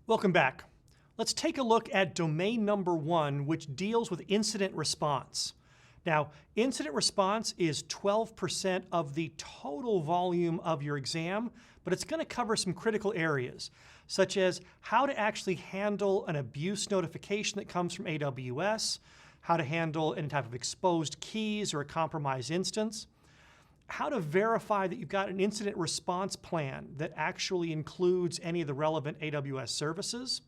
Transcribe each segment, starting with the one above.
Welcome back. Let's take a look at domain number 1, which deals with incident response. Now, incident response is 12% of the total volume of your exam, but it's going to cover some critical areas, such as how to actually handle an abuse notification that comes from AWS, how to handle any type of exposed keys or a compromised instance, how to verify that you've got an incident response plan that actually includes any of the relevant AWS services,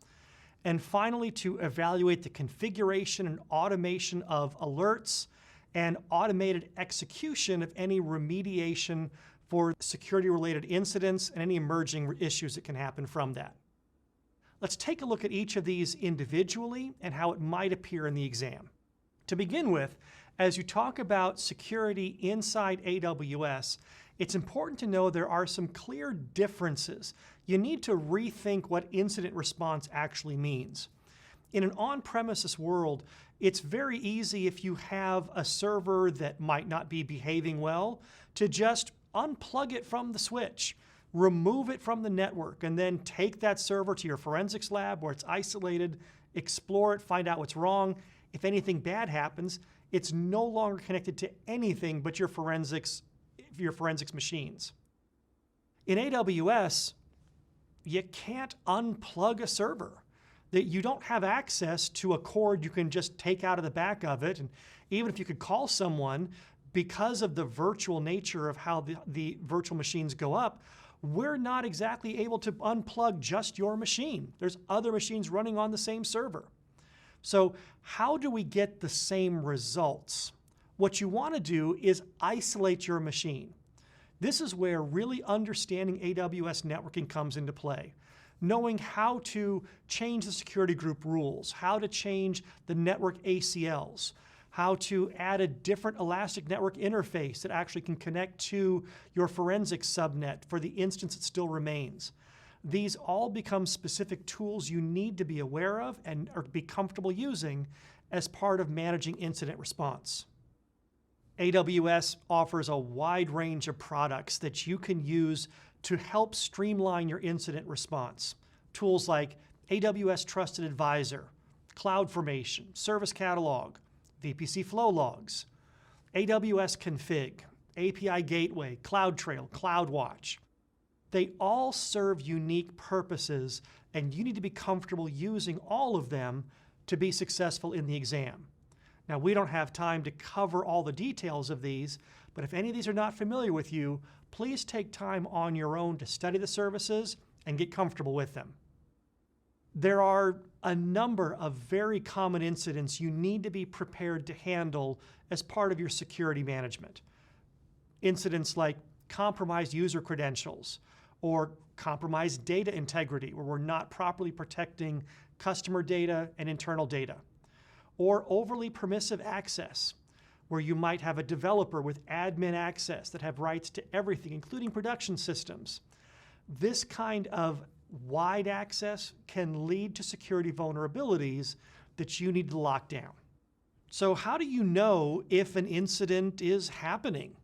and finally to evaluate the configuration and automation of alerts and automated execution of any remediation for security-related incidents and any emerging issues that can happen from that. Let's take a look at each of these individually and how it might appear in the exam. To begin with, as you talk about security inside AWS, it's important to know there are some clear differences. You need to rethink what incident response actually means. In an on-premises world, it's very easy if you have a server that might not be behaving well to just unplug it from the switch, remove it from the network, and then take that server to your forensics lab where it's isolated, explore it, find out what's wrong. If anything bad happens, it's no longer connected to anything but your forensics machines. In AWS, you can't unplug a server. That you don't have access to a cord you can just take out of the back of it. And even if you could call someone, because of the virtual nature of how the virtual machines go up, we're not exactly able to unplug just your machine. There's other machines running on the same server. So how do we get the same results? What you want to do is isolate your machine. This is where really understanding AWS networking comes into play. Knowing how to change the security group rules, how to change the network ACLs, how to add a different elastic network interface that actually can connect to your forensics subnet for the instance that still remains. These all become specific tools you need to be aware of and or be comfortable using as part of managing incident response. AWS offers a wide range of products that you can use to help streamline your incident response. Tools like AWS Trusted Advisor, CloudFormation, Service Catalog, VPC Flow Logs, AWS Config, API Gateway, CloudTrail, CloudWatch. They all serve unique purposes, and you need to be comfortable using all of them to be successful in the exam. Now, we don't have time to cover all the details of these, but if any of these are not familiar with you, please take time on your own to study the services and get comfortable with them. There are a number of very common incidents you need to be prepared to handle as part of your security management. Incidents like compromised user credentials or compromised data integrity, where we're not properly protecting customer data and internal data, or overly permissive access, where you might have a developer with admin access that have rights to everything, including production systems. This kind of wide access can lead to security vulnerabilities that you need to lock down. So how do you know if an incident is happening?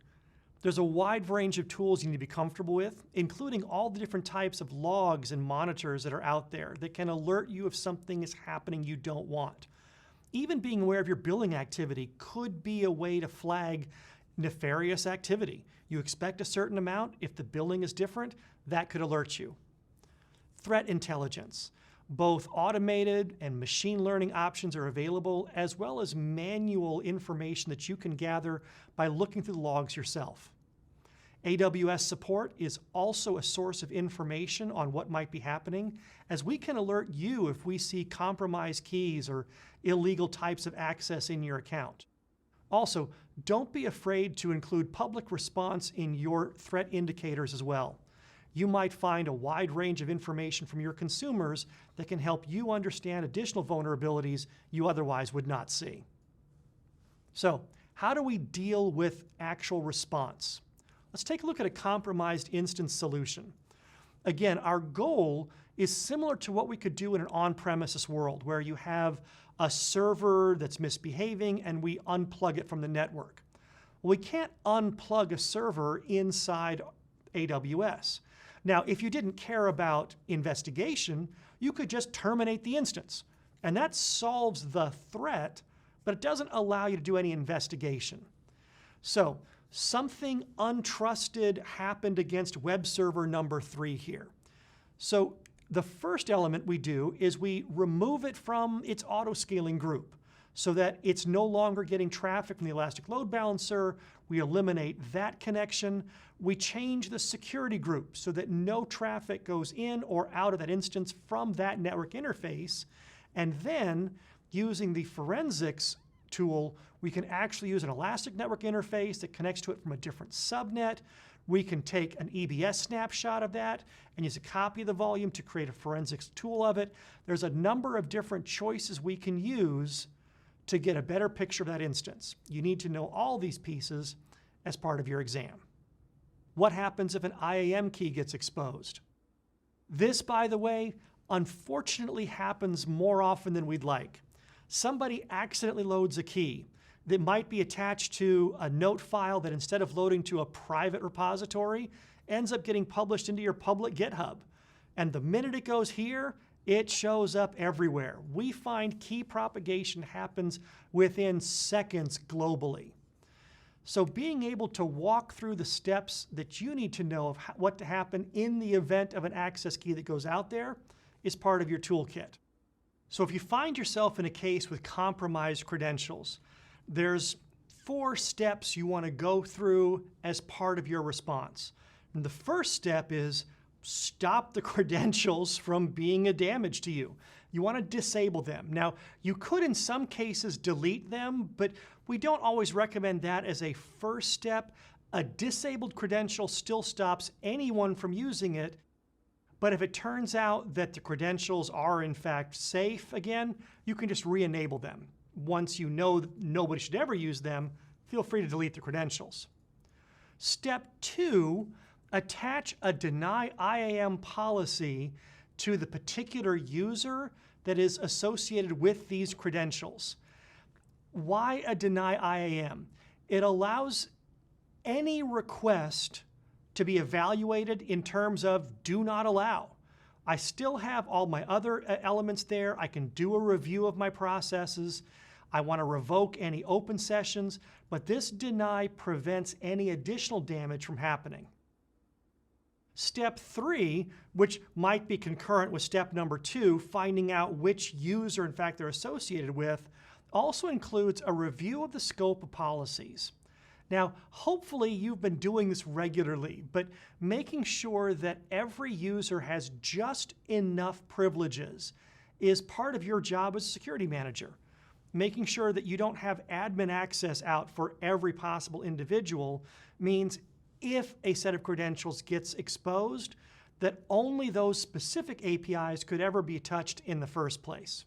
There's a wide range of tools you need to be comfortable with, including all the different types of logs and monitors that are out there that can alert you if something is happening you don't want. Even being aware of your billing activity could be a way to flag nefarious activity. You expect a certain amount. If the billing is different, that could alert you. Threat intelligence. Both automated and machine learning options are available, as well as manual information that you can gather by looking through the logs yourself. AWS support is also a source of information on what might be happening, as we can alert you if we see compromised keys or illegal types of access in your account. Also, don't be afraid to include public response in your threat indicators as well. You might find a wide range of information from your consumers that can help you understand additional vulnerabilities you otherwise would not see. So, how do we deal with actual response? Let's take a look at a compromised instance solution. Again, our goal is similar to what we could do in an on-premises world, where you have a server that's misbehaving and we unplug it from the network. Well, we can't unplug a server inside AWS. Now, if you didn't care about investigation, you could just terminate the instance. And that solves the threat, but it doesn't allow you to do any investigation. So something untrusted happened against web server number 3 here. So the first element we do is we remove it from its auto-scaling group so that it's no longer getting traffic from the Elastic Load Balancer. We eliminate that connection. We change the security group so that no traffic goes in or out of that instance from that network interface. And then, using the forensics tool, we can actually use an Elastic network interface that connects to it from a different subnet. We can take an EBS snapshot of that and use a copy of the volume to create a forensics tool of it. There's a number of different choices we can use to get a better picture of that instance. You need to know all these pieces as part of your exam. What happens if an IAM key gets exposed? This, by the way, unfortunately happens more often than we'd like. Somebody accidentally loads a key that might be attached to a note file that, instead of loading to a private repository, ends up getting published into your public GitHub. And the minute it goes here, it shows up everywhere. We find key propagation happens within seconds globally. So being able to walk through the steps that you need to know of what to happen in the event of an access key that goes out there is part of your toolkit. So if you find yourself in a case with compromised credentials, there's 4 steps you want to go through as part of your response. And the first step is stop the credentials from being a damage to you. You want to disable them. Now, you could in some cases delete them, but we don't always recommend that as a first step. A disabled credential still stops anyone from using it, but if it turns out that the credentials are in fact safe again, you can just re-enable them. Once you know that nobody should ever use them, feel free to delete the credentials. Step 2, attach a deny IAM policy to the particular user that is associated with these credentials. Why a deny IAM? It allows any request to be evaluated in terms of do not allow. I still have all my other elements there. I can do a review of my processes. I want to revoke any open sessions, but this deny prevents any additional damage from happening. Step 3, which might be concurrent with step number 2, finding out which user in fact they're associated with, also includes a review of the scope of policies. Now, hopefully you've been doing this regularly, but making sure that every user has just enough privileges is part of your job as a security manager. Making sure that you don't have admin access out for every possible individual means if a set of credentials gets exposed, that only those specific APIs could ever be touched in the first place.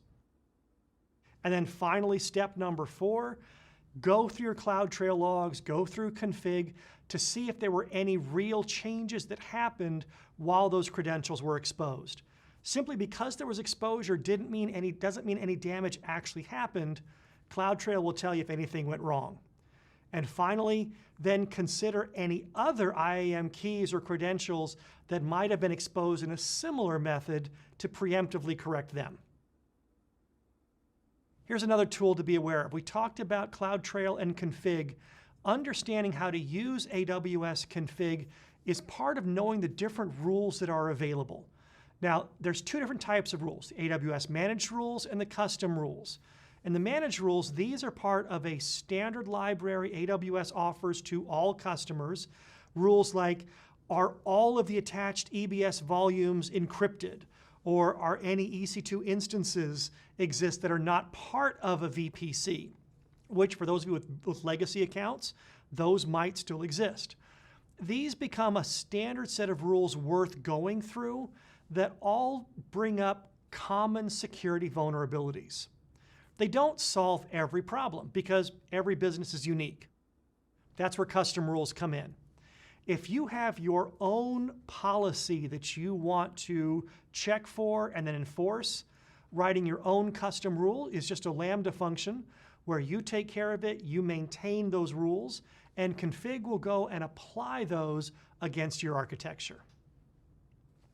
And then finally, step number 4, go through your CloudTrail logs, go through config to see if there were any real changes that happened while those credentials were exposed. Simply because there was exposure doesn't mean any damage actually happened. CloudTrail will tell you if anything went wrong. And finally, then consider any other IAM keys or credentials that might have been exposed in a similar method to preemptively correct them. Here's another tool to be aware of. We talked about CloudTrail and config. Understanding how to use AWS config is part of knowing the different rules that are available. Now, there's 2 different types of rules, the AWS managed rules and the custom rules. And the managed rules, these are part of a standard library AWS offers to all customers. Rules like, are all of the attached EBS volumes encrypted? Or are any EC2 instances exist that are not part of a VPC? Which, for those of you with legacy accounts, those might still exist. These become a standard set of rules worth going through that all bring up common security vulnerabilities. They don't solve every problem because every business is unique. That's where custom rules come in. If you have your own policy that you want to check for and then enforce, writing your own custom rule is just a Lambda function where you take care of it, you maintain those rules, and config will go and apply those against your architecture.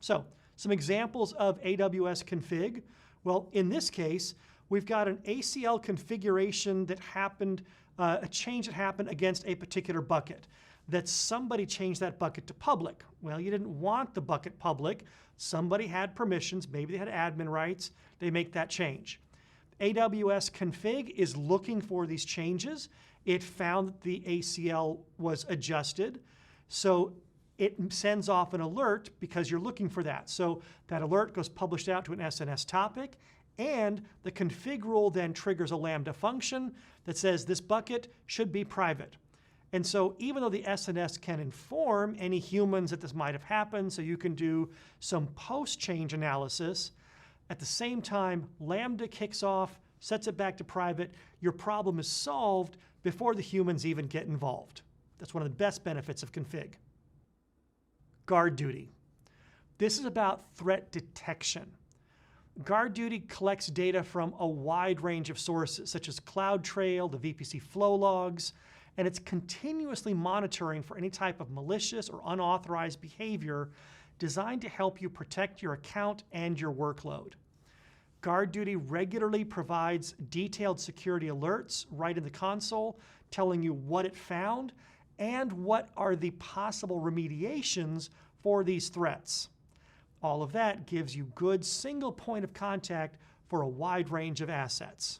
So some examples of AWS config. Well, in this case, we've got an ACL configuration that happened, a change that happened against a particular bucket, that somebody changed that bucket to public. Well, you didn't want the bucket public. Somebody had permissions, maybe they had admin rights, they make that change. AWS config is looking for these changes. It found that the ACL was adjusted, so it sends off an alert because you're looking for that. So that alert goes published out to an SNS topic, and the config rule then triggers a Lambda function that says this bucket should be private. And so even though the SNS can inform any humans that this might have happened, so you can do some post-change analysis, at the same time, Lambda kicks off, sets it back to private. Your problem is solved before the humans even get involved. That's one of the best benefits of config. Guard duty. This is about threat detection. Guard duty collects data from a wide range of sources, such as CloudTrail, the VPC flow logs, and it's continuously monitoring for any type of malicious or unauthorized behavior designed to help you protect your account and your workload. Guard duty regularly provides detailed security alerts right in the console, telling you what it found and what are the possible remediations for these threats. All of that gives you good single point of contact for a wide range of assets.